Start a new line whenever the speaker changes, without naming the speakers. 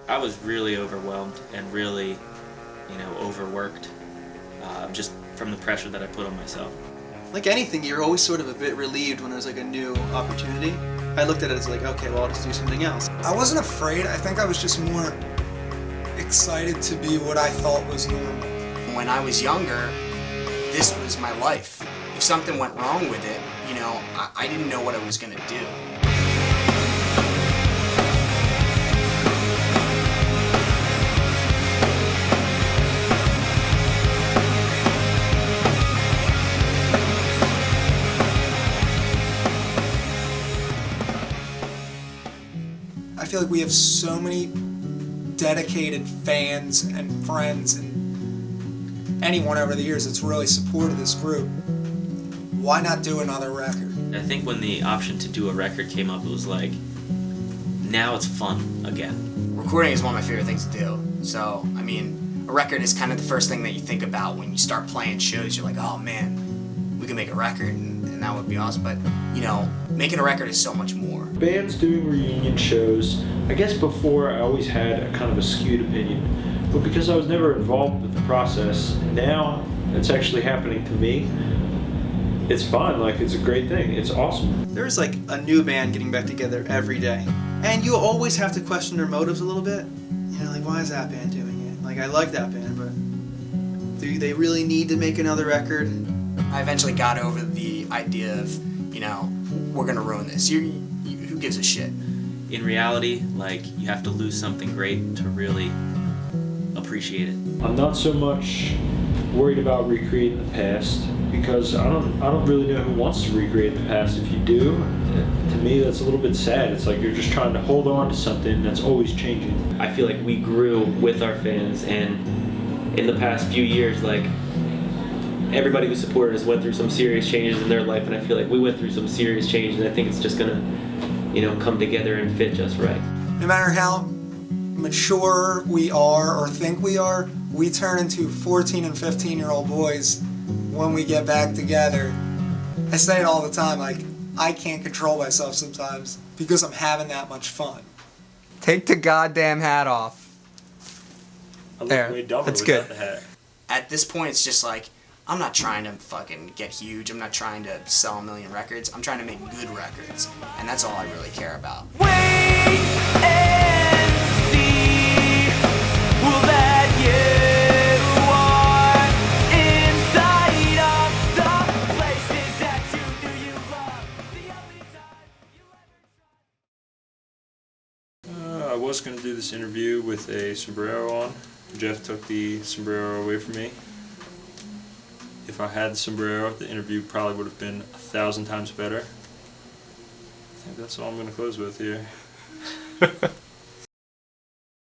I was really overwhelmed and really, overworked, just from the pressure that I put on myself.
Like anything, you're always sort of a bit relieved when there's like a new opportunity. I looked at it as like, okay, well, I'll just do something else.
I wasn't afraid. I think I was just more excited to be what I thought was normal.
When I was younger, this was my life. If something went wrong with it, I didn't know what I was going to do.
I feel like we have so many dedicated fans and friends and anyone over the years that's really supported this group. Why not do another record?
I think when the option to do a record came up, it was like, now it's fun again.
Recording is one of my favorite things to do. So, a record is kind of the first thing that you think about when you start playing shows. You're like, oh man, we can make a record and that would be awesome. But, making a record is so much more.
Bands doing reunion shows, I guess before I always had a kind of a skewed opinion, but because I was never involved with the process, now it's actually happening to me. It's fun, like it's a great thing, it's awesome.
There's like a new band getting back together every day. And you always have to question their motives a little bit. Like, why is that band doing it? Like, I like that band, but do they really need to make another record?
I eventually got over the idea of, we're gonna ruin this. Who gives a shit?
In reality, you have to lose something great to really appreciate it.
I'm not so much worried about recreating the past because I don't really know who wants to recreate the past. If you do, to me that's a little bit sad. It's like you're just trying to hold on to something that's always changing.
I feel like we grew with our fans, and in the past few years, everybody who supported us went through some serious changes in their life, and I feel like we went through some serious changes, and I think it's just gonna, come together and fit just right.
No matter how mature we are or think we are, we turn into 14 and 15-year-old boys when we get back together. I say it all the time, I can't control myself sometimes because I'm having that much fun.
Take the goddamn hat off.
I look
There,
way dumber
that's
without
good.
the hat.
At this point, it's just like, I'm not trying to fucking get huge. I'm not trying to sell a million records. I'm trying to make good records. And that's all I really care about.
Wait and see. Will that you are inside of the places that you knew you loved. The only time you ever tried.
I was going to do this interview with a sombrero on. Jeff took the sombrero away from me. If I had the sombrero, the interview probably would have been 1,000 times better. I think that's all I'm going to close with here.